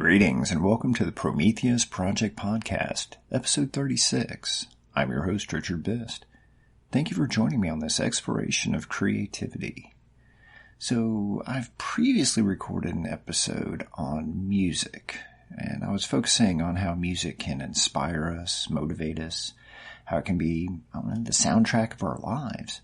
Greetings and welcome to the Prometheus Project Podcast, episode 36. I'm your host, Richard Bist. Thank you for joining me on this exploration of creativity. So, I've previously recorded an episode on music, and I was focusing on how music can inspire us, motivate us, how it can be the soundtrack of our lives.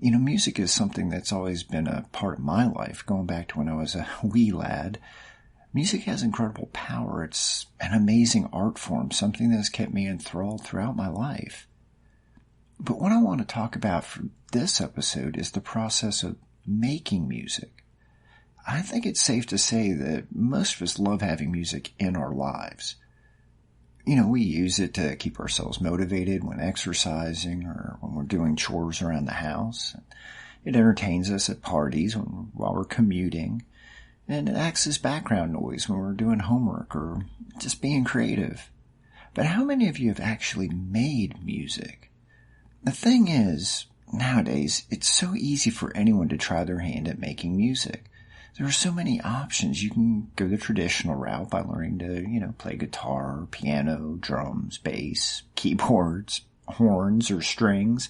You know, music is something that's always been a part of my life, going back to when I was a wee lad. Music has incredible power. It's an amazing art form, something that has kept me enthralled throughout my life. But what I want to talk about for this episode is the process of making music. I think it's safe to say that most of us love having music in our lives. You know, we use it to keep ourselves motivated when exercising or when we're doing chores around the house. It entertains us at parties while we're commuting. And it acts as background noise when we're doing homework or just being creative. But how many of you have actually made music? The thing is, nowadays, it's so easy for anyone to try their hand at making music. There are so many options. You can go the traditional route by learning to, play guitar, piano, drums, bass, keyboards, horns, or strings.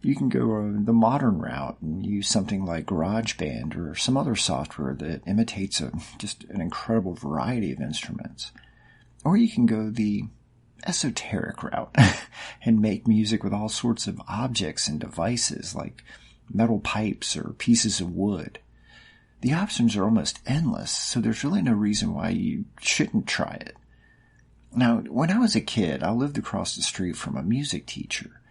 You can go the modern route and use something like GarageBand or some other software that imitates just an incredible variety of instruments. Or you can go the esoteric route and make music with all sorts of objects and devices like metal pipes or pieces of wood. The options are almost endless, so there's really no reason why you shouldn't try it. Now, when I was a kid, I lived across the street from a music teacher.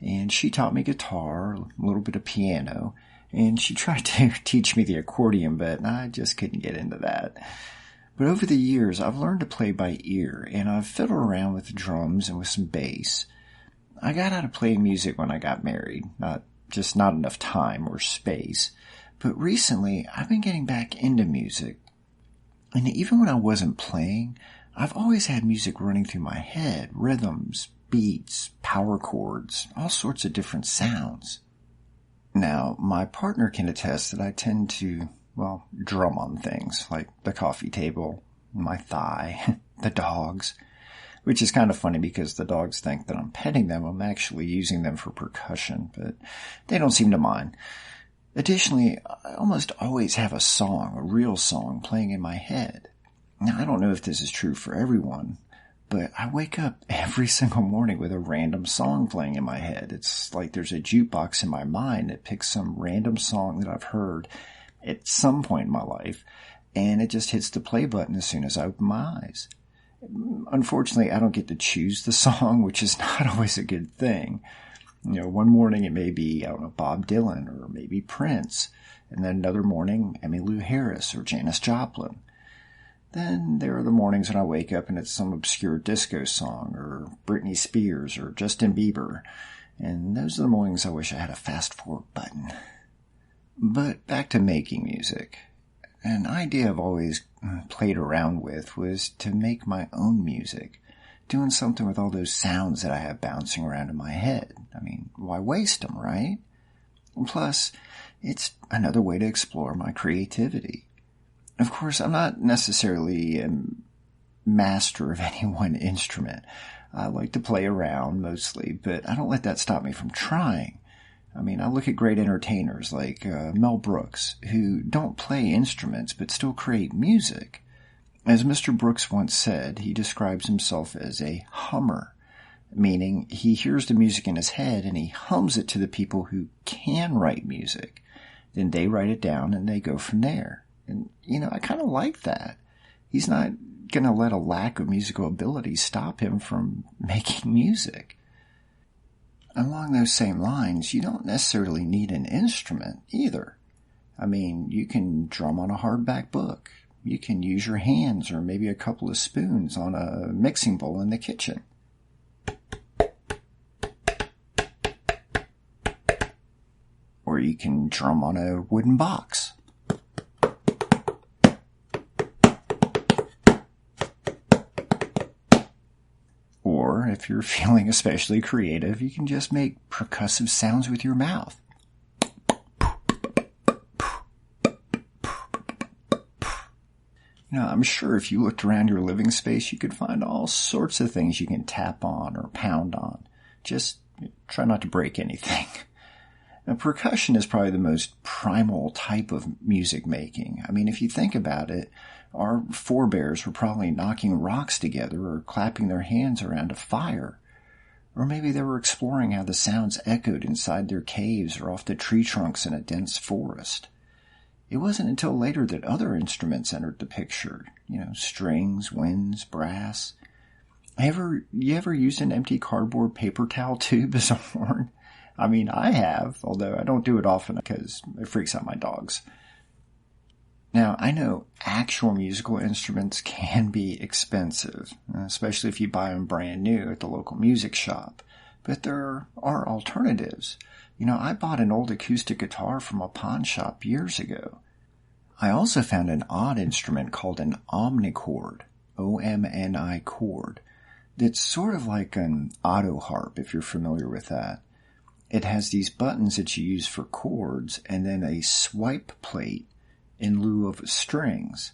And she taught me guitar, a little bit of piano, and she tried to teach me the accordion, but I just couldn't get into that. But over the years, I've learned to play by ear, and I've fiddled around with the drums and with some bass. I got out of playing music when I got married, not enough time or space. But recently, I've been getting back into music. And even when I wasn't playing, I've always had music running through my head, rhythms, beats, power chords, all sorts of different sounds. Now, my partner can attest that I tend to, drum on things like the coffee table, my thigh, the dogs, which is kind of funny because the dogs think that I'm petting them. I'm actually using them for percussion, but they don't seem to mind. Additionally, I almost always have a real song playing in my head. Now, I don't know if this is true for everyone, but I wake up every single morning with a random song playing in my head. It's like there's a jukebox in my mind that picks some random song that I've heard at some point in my life, and it just hits the play button as soon as I open my eyes. Unfortunately, I don't get to choose the song, which is not always a good thing. One morning it may be, Bob Dylan or maybe Prince, and then another morning, Emmylou Harris or Janis Joplin. Then there are the mornings when I wake up and it's some obscure disco song or Britney Spears or Justin Bieber. And those are the mornings I wish I had a fast forward button. But back to making music. An idea I've always played around with was to make my own music. Doing something with all those sounds that I have bouncing around in my head. Why waste them, right? And plus, it's another way to explore my creativity. Of course, I'm not necessarily a master of any one instrument. I like to play around mostly, but I don't let that stop me from trying. I look at great entertainers like Mel Brooks, who don't play instruments but still create music. As Mr. Brooks once said, he describes himself as a hummer, meaning he hears the music in his head and he hums it to the people who can write music. Then they write it down and they go from there. And, I kind of like that. He's not going to let a lack of musical ability stop him from making music. Along those same lines, you don't necessarily need an instrument either. You can drum on a hardback book. You can use your hands or maybe a couple of spoons on a mixing bowl in the kitchen. Or you can drum on a wooden box. Or, if you're feeling especially creative, you can just make percussive sounds with your mouth. I'm sure if you looked around your living space, you could find all sorts of things you can tap on or pound on. Just try not to break anything. Now, percussion is probably the most primal type of music making. I mean, if you think about it, our forebears were probably knocking rocks together or clapping their hands around a fire. Or maybe they were exploring how the sounds echoed inside their caves or off the tree trunks in a dense forest. It wasn't until later that other instruments entered the picture. Strings, winds, brass. You ever used an empty cardboard paper towel tube as a horn? I mean, I have, although I don't do it often because it freaks out my dogs. Now, I know actual musical instruments can be expensive, especially if you buy them brand new at the local music shop. But there are alternatives. I bought an old acoustic guitar from a pawn shop years ago. I also found an odd instrument called an omnichord, O-M-N-I chord, that's sort of like an auto harp, if you're familiar with that. It has these buttons that you use for chords and then a swipe plate in lieu of strings.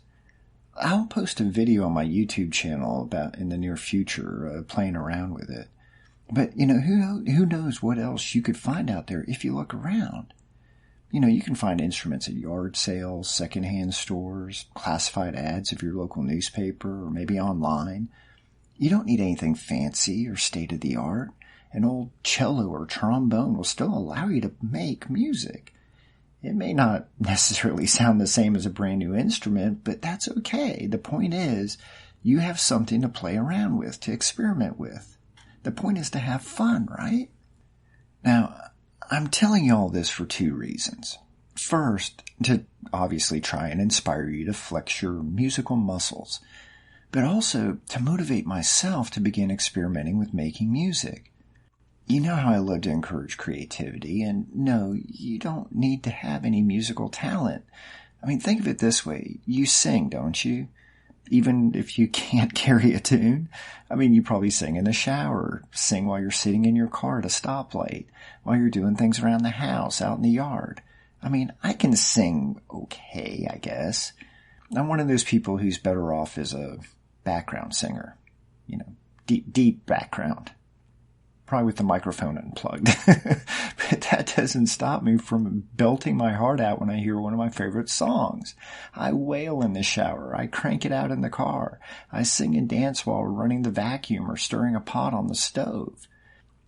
I'll post a video on my YouTube channel about in the near future playing around with it. But, who knows what else you could find out there if you look around. You can find instruments at yard sales, secondhand stores, classified ads of your local newspaper, or maybe online. You don't need anything fancy or state-of-the-art. An old cello or trombone will still allow you to make music. It may not necessarily sound the same as a brand new instrument, but that's okay. The point is, you have something to play around with, to experiment with. The point is to have fun, right? Now, I'm telling you all this for two reasons. First, to obviously try and inspire you to flex your musical muscles, but also to motivate myself to begin experimenting with making music. You know how I love to encourage creativity, and no, you don't need to have any musical talent. I mean, think of it this way. You sing, don't you? Even if you can't carry a tune. I mean, you probably sing in the shower, sing while you're sitting in your car at a stoplight, while you're doing things around the house, out in the yard. I mean, I can sing okay, I guess. I'm one of those people who's better off as a background singer. Deep background. Probably with the microphone unplugged. But that doesn't stop me from belting my heart out when I hear one of my favorite songs. I wail in the shower. I crank it out in the car. I sing and dance while running the vacuum or stirring a pot on the stove.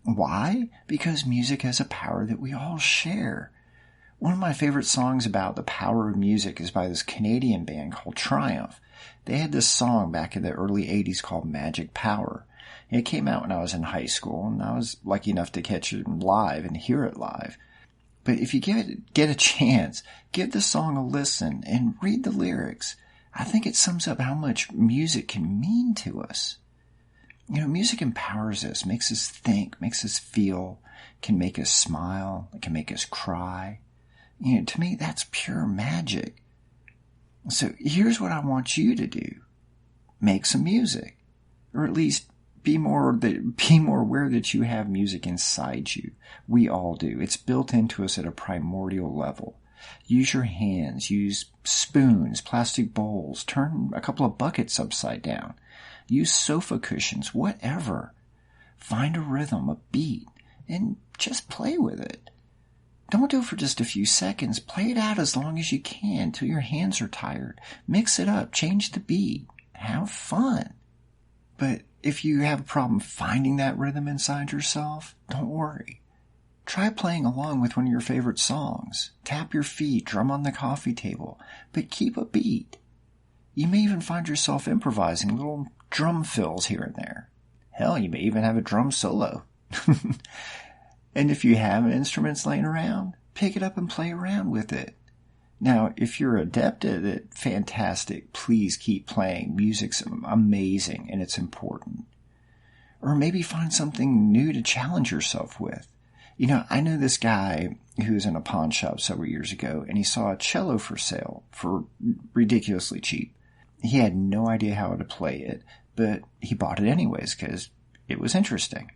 Why? Because music has a power that we all share. One of my favorite songs about the power of music is by this Canadian band called Triumph. They had this song back in the early 80s called Magic Power. It came out when I was in high school, and I was lucky enough to catch it live and hear it live. But if you get a chance, give the song a listen and read the lyrics. I think it sums up how much music can mean to us. Music empowers us, makes us think, makes us feel, can make us smile, it can make us cry. To me, that's pure magic. So here's what I want you to do. Make some music. Or at least be more aware that you have music inside you. We all do. It's built into us at a primordial level. Use your hands. Use spoons, plastic bowls. Turn a couple of buckets upside down. Use sofa cushions, whatever. Find a rhythm, a beat, and just play with it. Don't do it for just a few seconds. Play it out as long as you can till your hands are tired. Mix it up. Change the beat. Have fun. But if you have a problem finding that rhythm inside yourself, don't worry. Try playing along with one of your favorite songs. Tap your feet, drum on the coffee table, but keep a beat. You may even find yourself improvising little drum fills here and there. Hell, you may even have a drum solo. And if you have instruments laying around, pick it up and play around with it. Now, if you're adept at it, fantastic. Please keep playing. Music's amazing and it's important. Or maybe find something new to challenge yourself with. I know this guy who was in a pawn shop several years ago, and he saw a cello for sale for ridiculously cheap. He had no idea how to play it, but he bought it anyways because it was interesting.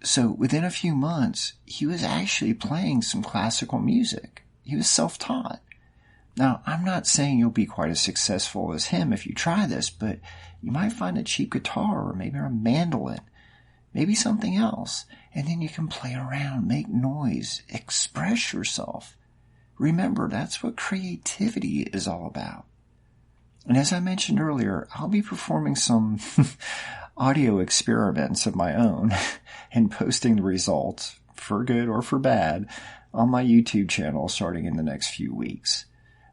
So within a few months, he was actually playing some classical music. He was self-taught. Now, I'm not saying you'll be quite as successful as him if you try this, but you might find a cheap guitar or maybe a mandolin, maybe something else, and then you can play around, make noise, express yourself. Remember, that's what creativity is all about. And as I mentioned earlier, I'll be performing some audio experiments of my own and posting the results, for good or for bad, on my YouTube channel starting in the next few weeks.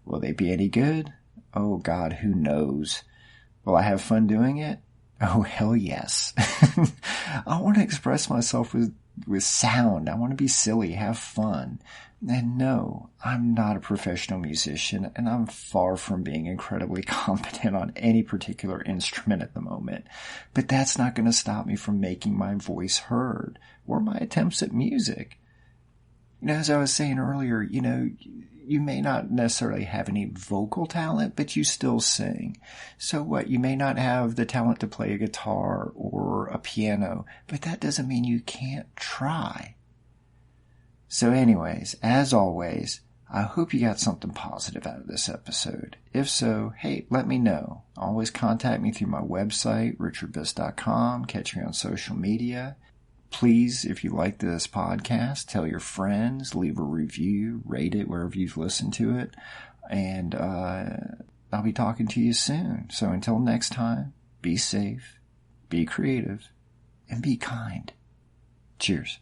Will they be any good? Oh God, who knows? Will I have fun doing it? Oh, hell yes. I want to express myself with sound. I want to be silly, have fun. And no, I'm not a professional musician, and I'm far from being incredibly competent on any particular instrument at the moment. But that's not going to stop me from making my voice heard or my attempts at music. As I was saying earlier, you may not necessarily have any vocal talent, but you still sing. So what? You may not have the talent to play a guitar or a piano, but that doesn't mean you can't try. So anyways, as always, I hope you got something positive out of this episode. If so, hey, let me know. Always contact me through my website, richardbist.com. Catch me on social media. Please, if you like this podcast, tell your friends, leave a review, rate it wherever you've listened to it, and I'll be talking to you soon. So until next time, be safe, be creative, and be kind. Cheers.